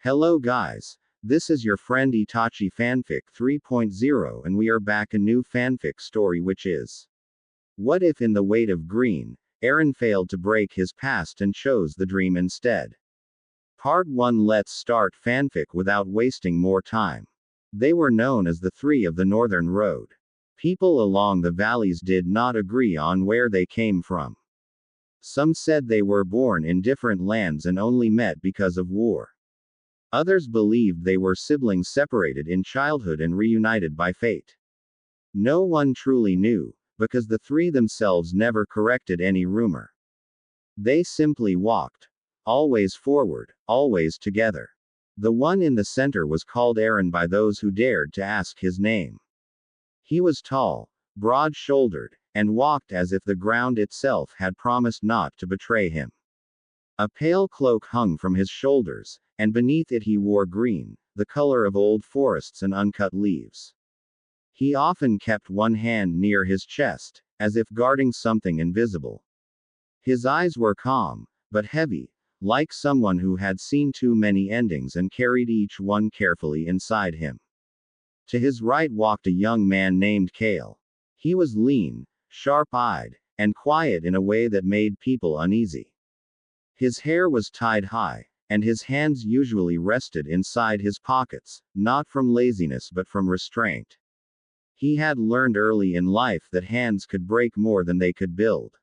Hello guys, this is your friend Itachi Fanfic 3.0 and we are back a new fanfic story which is What if in the Weight of Green, Arin failed to break his past and chose the dream instead? Part 1. Let's start fanfic without wasting more time. They were known as the Three of the Northern Road. People along the valleys did not agree on where they came from. Some said they were born in different lands and only met because of war. Others believed they were siblings separated in childhood and reunited by fate. No one truly knew, because the three themselves never corrected any rumor. They simply walked. Always forward, always together. The one in the center was called Arin by those who dared to ask his name. He was tall, broad-shouldered, and walked as if the ground itself had promised not to betray him. A pale cloak hung from his shoulders, and beneath it he wore green, the color of old forests and uncut leaves. He often kept one hand near his chest, as if guarding something invisible. His eyes were calm, but heavy, like someone who had seen too many endings and carried each one carefully inside him. To his right walked a young man named Kale. He was lean, sharp-eyed, and quiet in a way that made people uneasy. His hair was tied high, and his hands usually rested inside his pockets, not from laziness but from restraint. He had learned early in life that hands could break more than they could build.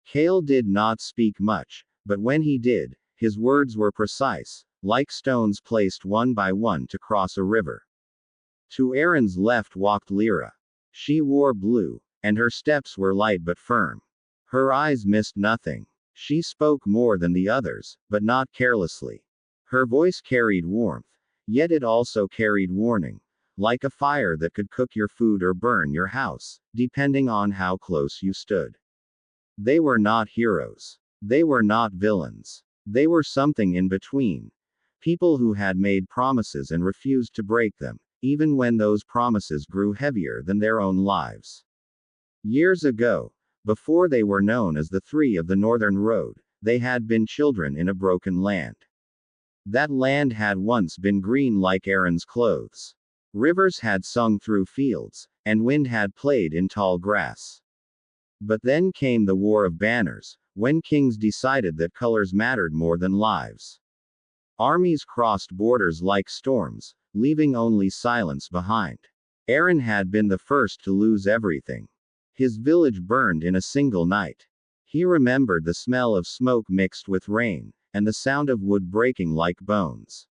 Kale did not speak much, but when he did, his words were precise, like stones placed one by one to cross a river. To Arin's left walked Lyra. She wore blue, and her steps were light but firm. Her eyes missed nothing. She spoke more than the others, but not carelessly. Her voice carried warmth, yet it also carried warning, like a fire that could cook your food or burn your house, depending on how close you stood. They were not heroes. They were not villains. They were something in between. People who had made promises and refused to break them, even when those promises grew heavier than their own lives. Years ago, before they were known as the Three of the Northern Road, they had been children in a broken land. That land had once been green like Arin's clothes. Rivers had sung through fields, and wind had played in tall grass. But then came the War of Banners, when kings decided that colors mattered more than lives. Armies crossed borders like storms, leaving only silence behind. Arin had been the first to lose everything. His village burned in a single night. He remembered the smell of smoke mixed with rain, and the sound of wood breaking like bones.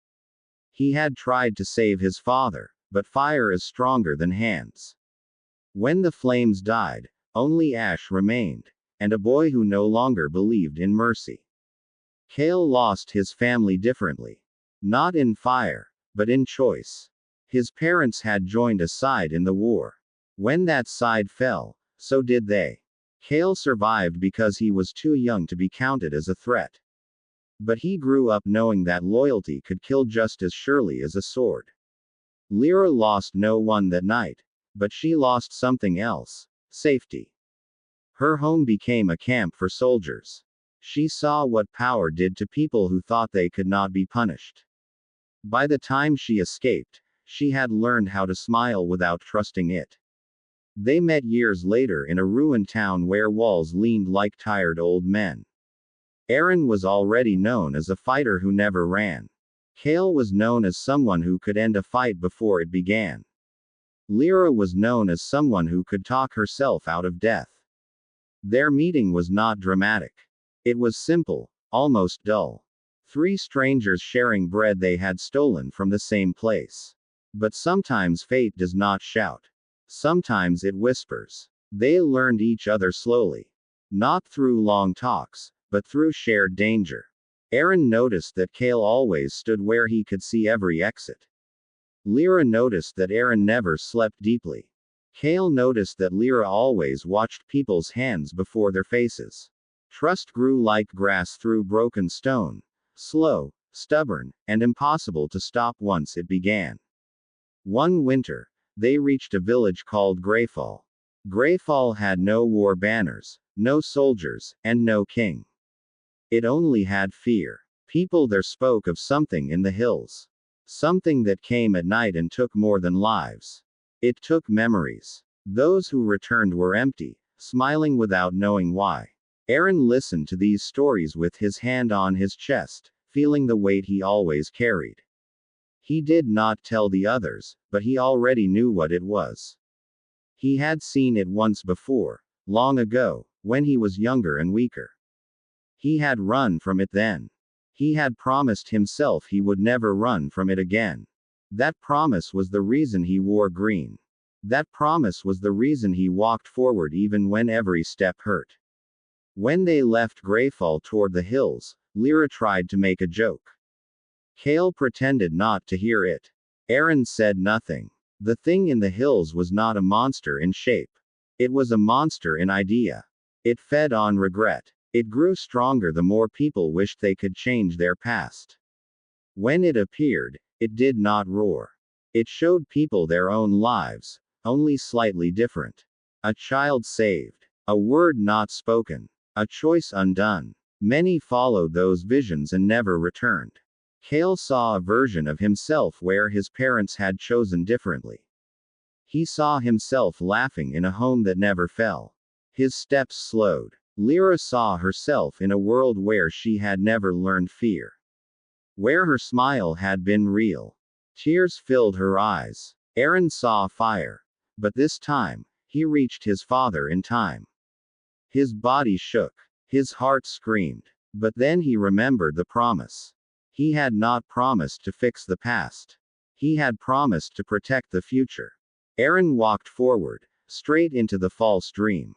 He had tried to save his father, but fire is stronger than hands. When the flames died, only ash remained, and a boy who no longer believed in mercy. Kale lost his family differently. Not in fire, but in choice. His parents had joined a side in the war. When that side fell, so did they. Kale survived because he was too young to be counted as a threat. But he grew up knowing that loyalty could kill just as surely as a sword. Lyra lost no one that night, but she lost something else: safety. Her home became a camp for soldiers. She saw what power did to people who thought they could not be punished. By the time she escaped, she had learned how to smile without trusting it. They met years later in a ruined town where walls leaned like tired old men. Arin was already known as a fighter who never ran. Kale was known as someone who could end a fight before it began. Lyra was known as someone who could talk herself out of death. Their meeting was not dramatic. It was simple, almost dull. Three strangers sharing bread they had stolen from the same place. But sometimes fate does not shout. Sometimes it whispers. They learned each other slowly. Not through long talks, but through shared danger. Arin noticed that Kale always stood where he could see every exit. Lyra noticed that Arin never slept deeply. Kale noticed that Lyra always watched people's hands before their faces. Trust grew like grass through broken stone. Slow, stubborn, and impossible to stop once it began. One winter, they reached a village called Greyfall. Greyfall had no war banners, no soldiers, and no king. It only had fear. People there spoke of something in the hills. Something that came at night and took more than lives. It took memories. Those who returned were empty, smiling without knowing why. Arin listened to these stories with his hand on his chest, feeling the weight he always carried. He did not tell the others, but he already knew what it was. He had seen it once before, long ago, when he was younger and weaker. He had run from it then. He had promised himself he would never run from it again. That promise was the reason he wore green. That promise was the reason he walked forward even when every step hurt. When they left Greyfall toward the hills, Lyra tried to make a joke. Kale pretended not to hear it. Arin said nothing. The thing in the hills was not a monster in shape. It was a monster in idea. It fed on regret. It grew stronger the more people wished they could change their past. When it appeared, it did not roar. It showed people their own lives, only slightly different. A child saved. A word not spoken. A choice undone. Many followed those visions and never returned. Kale saw a version of himself where his parents had chosen differently. He saw himself laughing in a home that never fell. His steps slowed. Lyra saw herself in a world where she had never learned fear. Where her smile had been real. Tears filled her eyes. Arin saw fire. But this time, he reached his father in time. His body shook. His heart screamed. But then he remembered the promise. He had not promised to fix the past. He had promised to protect the future. Arin walked forward, straight into the false dream.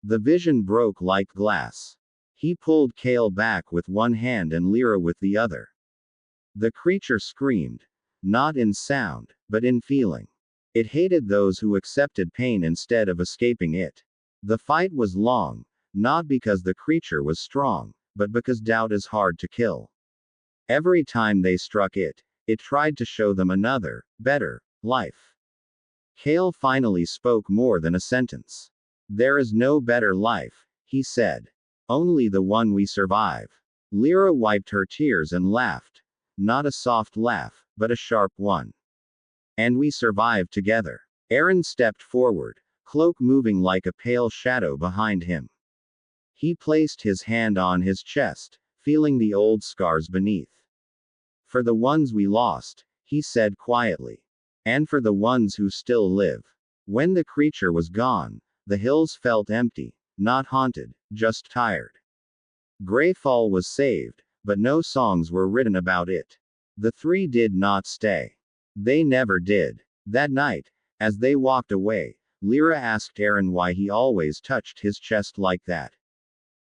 The vision broke like glass. He pulled Kale back with one hand and Lyra with the other. The creature screamed. Not in sound, but in feeling. It hated those who accepted pain instead of escaping it. The fight was long, not because the creature was strong, but because doubt is hard to kill. Every time they struck it, it tried to show them another, better, life. Kale finally spoke more than a sentence. There is no better life, he said. Only the one we survive. Lyra wiped her tears and laughed. Not a soft laugh, but a sharp one. And we survived together. Arin stepped forward, cloak moving like a pale shadow behind him. He placed his hand on his chest, feeling the old scars beneath. For the ones we lost, he said quietly. And for the ones who still live. When the creature was gone, the hills felt empty, not haunted, just tired. Greyfall was saved, but no songs were written about it. The three did not stay. They never did. That night, as they walked away, Lyra asked Arin why he always touched his chest like that.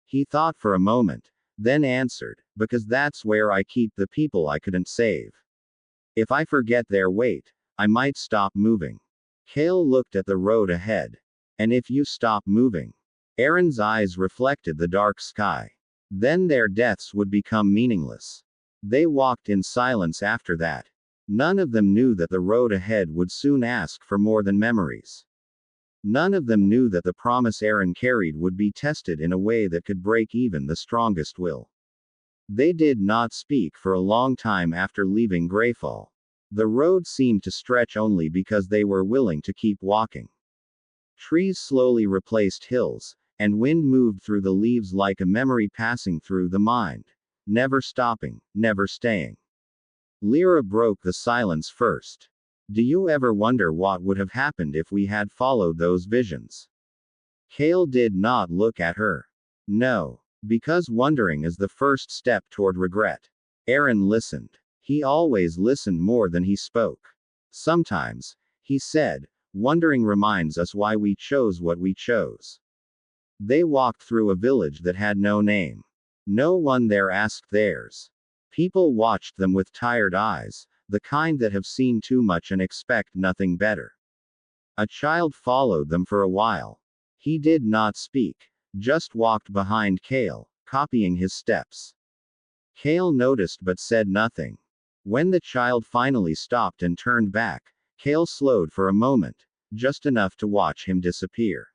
He thought for a moment, then answered, because that's where I keep the people I couldn't save. If I forget their weight, I might stop moving. Kale looked at the road ahead. And if you stop moving? Arin's eyes reflected the dark sky. Then their deaths would become meaningless. They walked in silence after that. None of them knew that the road ahead would soon ask for more than memories. None of them knew that the promise Arin carried would be tested in a way that could break even the strongest will. They did not speak for a long time after leaving Greyfall. The road seemed to stretch only because they were willing to keep walking. Trees slowly replaced hills, and wind moved through the leaves like a memory passing through the mind. Never stopping, never staying. Lyra broke the silence first. Do you ever wonder what would have happened if we had followed those visions? Kale did not look at her. No. Because wondering is the first step toward regret. Arin listened. He always listened more than he spoke. Sometimes, he said, wondering reminds us why we chose what we chose. They walked through a village that had no name. No one there asked theirs. People watched them with tired eyes, the kind that have seen too much and expect nothing better. A child followed them for a while. He did not speak, just walked behind Kale, copying his steps. Kale noticed but said nothing. When the child finally stopped and turned back, Kale slowed for a moment, just enough to watch him disappear.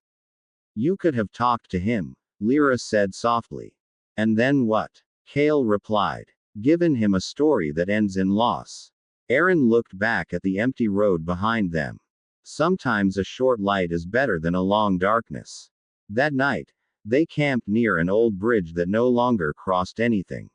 You could have talked to him, Lyra said softly. And then what? Kale replied. given him a story that ends in loss. Arin looked back at the empty road behind them. Sometimes a short light is better than a long darkness. That night, they camped near an old bridge that no longer crossed anything.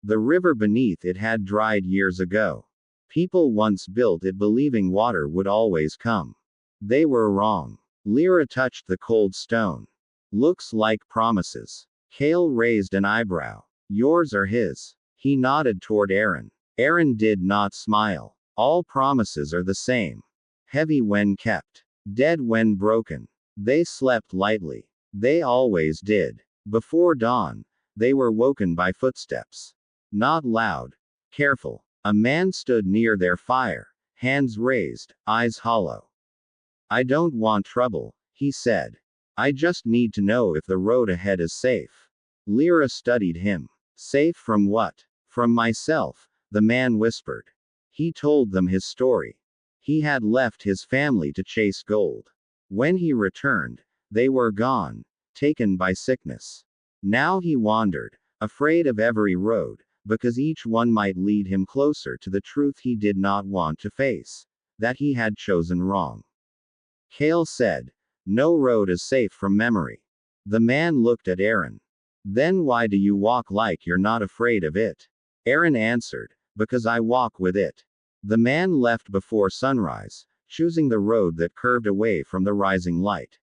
The river beneath it had dried years ago. People once built it believing water would always come. They were wrong. Lyra touched the cold stone. Looks like promises. Kale raised an eyebrow. Yours or his? He nodded toward Arin. Arin did not smile. All promises are the same. Heavy when kept. Dead when broken. They slept lightly. They always did. Before dawn, they were woken by footsteps. Not loud. Careful. A man stood near their fire, hands raised, eyes hollow. I don't want trouble, he said. I just need to know if the road ahead is safe. Lyra studied him. Safe from what? From myself, the man whispered. He told them his story. He had left his family to chase gold. When he returned, they were gone, taken by sickness. Now he wandered, afraid of every road, because each one might lead him closer to the truth he did not want to face, that he had chosen wrong. Kale said, no road is safe from memory. The man looked at Arin. Then why do you walk like you're not afraid of it? Arin answered, because I walk with it. The man left before sunrise, choosing the road that curved away from the rising light.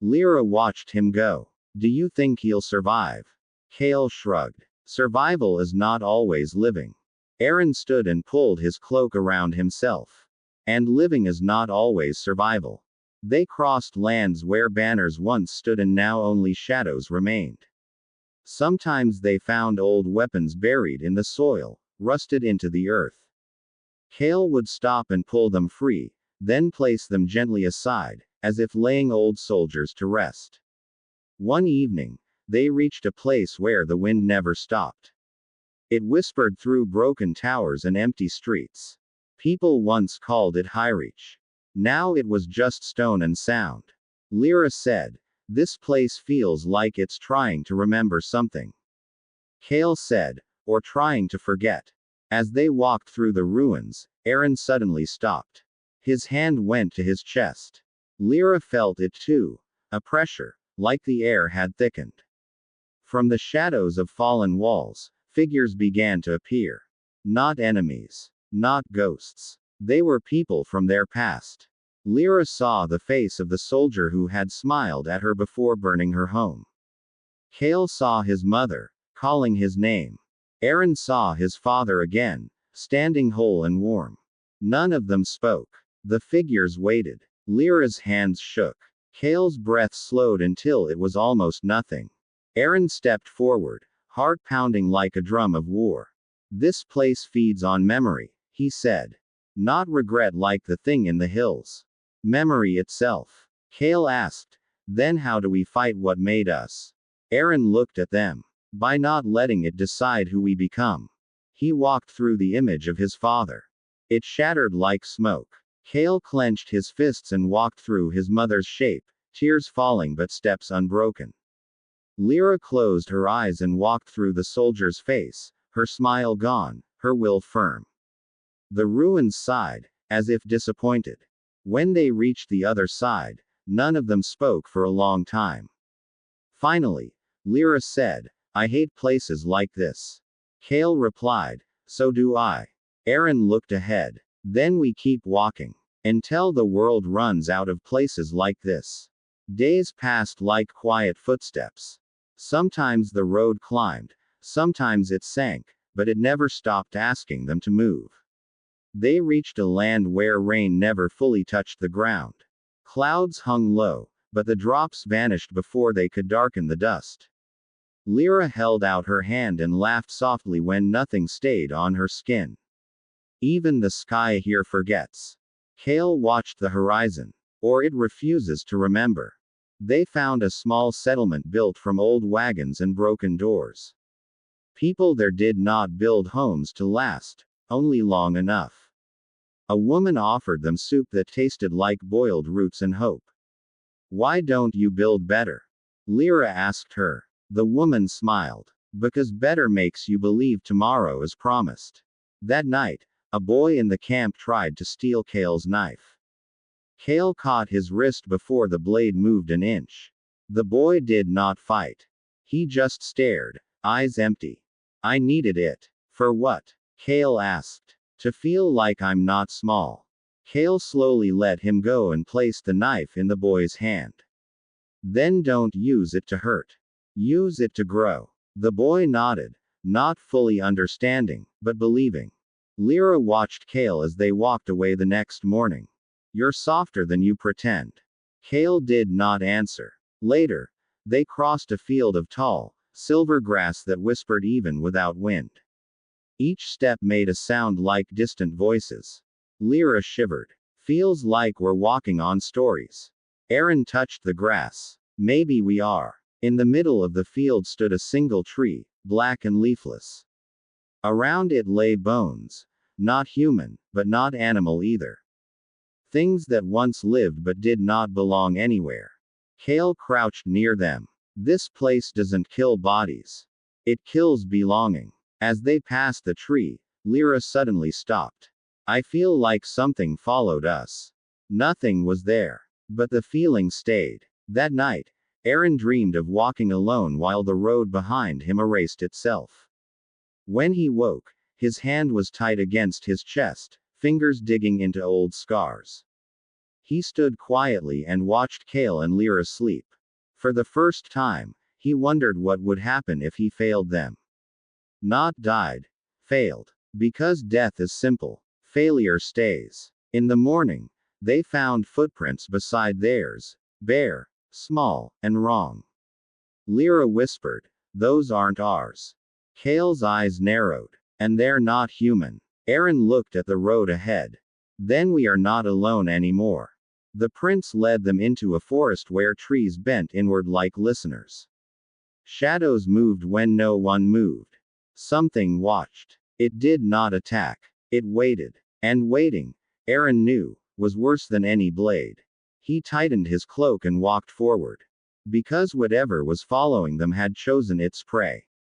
Lyra watched him go. Do you think he'll survive? Kale shrugged. Survival is not always living. Arin stood and pulled his cloak around himself. And living is not always survival. They crossed lands where banners once stood and now only shadows remained. Sometimes they found old weapons buried in the soil, rusted into the earth. Kale would stop and pull them free, then place them gently aside, as if laying old soldiers to rest. One evening, they reached a place where the wind never stopped. It whispered through broken towers and empty streets. People once called it Highreach. Now it was just stone and sound. Lyra said, this place feels like it's trying to remember something. Kale said, or trying to forget. As they walked through the ruins, Arin suddenly stopped. His hand went to his chest. Lyra felt it too, a pressure, like the air had thickened. From the shadows of fallen walls, figures began to appear. Not enemies. Not ghosts. They were people from their past. Lyra saw the face of the soldier who had smiled at her before burning her home. Kale saw his mother, calling his name. Arin saw his father again, standing whole and warm. None of them spoke. The figures waited. Lyra's hands shook. Kale's breath slowed until it was almost nothing. Arin stepped forward, heart pounding like a drum of war. This place feeds on memory, he said. Not regret like the thing in the hills. Memory itself. Kale asked, then how do we fight what made us? Arin looked at them. By not letting it decide who we become. He walked through the image of his father. It shattered like smoke. Kale clenched his fists and walked through his mother's shape, tears falling but steps unbroken. Lyra closed her eyes and walked through the soldier's face, her smile gone, her will firm. The ruins sighed, as if disappointed. When they reached the other side, none of them spoke for a long time. Finally, Lyra said, I hate places like this. Kale replied, so do I. Arin looked ahead. Then we keep walking. Until the world runs out of places like this. Days passed like quiet footsteps. Sometimes the road climbed, sometimes it sank, but it never stopped asking them to move. They reached a land where rain never fully touched the ground. Clouds hung low, but the drops vanished before they could darken the dust. Lyra held out her hand and laughed softly when nothing stayed on her skin. Even the sky here forgets. Kale watched the horizon. Or it refuses to remember. They found a small settlement built from old wagons and broken doors. People there did not build homes to last, only long enough. A woman offered them soup that tasted like boiled roots and hope. Why don't you build better? Lyra asked her. The woman smiled. Because better makes you believe tomorrow is promised. That night, a boy in the camp tried to steal Kale's knife. Kale caught his wrist before the blade moved an inch. The boy did not fight. He just stared, eyes empty. I needed it. For what? Kale asked. To feel like I'm not small. Kale slowly let him go and placed the knife in the boy's hand. Then don't use it to hurt. Use it to grow. The boy nodded, not fully understanding, but believing. Lyra watched Kale as they walked away the next morning. You're softer than you pretend. Kale did not answer. Later, they crossed a field of tall, silver grass that whispered even without wind. Each step made a sound like distant voices. Lyra shivered. Feels like we're walking on stories. Arin touched the grass. Maybe we are. In the middle of the field stood a single tree, black and leafless. Around it lay bones. Not human, but not animal either. Things that once lived but did not belong anywhere. Kale crouched near them. This place doesn't kill bodies. It kills belonging. As they passed the tree, Lyra suddenly stopped. I feel like something followed us. Nothing was there. But the feeling stayed. That night, Arin dreamed of walking alone while the road behind him erased itself. When he woke, his hand was tight against his chest, fingers digging into old scars. He stood quietly and watched Kale and Lyra sleep. For the first time, he wondered what would happen if he failed them. Not died. Failed. Because death is simple. Failure stays. In the morning, they found footprints beside theirs. Bare, small, and wrong. Lyra whispered, those aren't ours. Kale's eyes narrowed. And they're not human. Arin looked at the road ahead. Then we are not alone anymore. The prince led them into a forest where trees bent inward like listeners. Shadows moved when no one moved. Something watched. It did not attack. It waited. And waiting, Arin knew, was worse than any blade. He tightened his cloak and walked forward. Because whatever was following them had chosen its prey.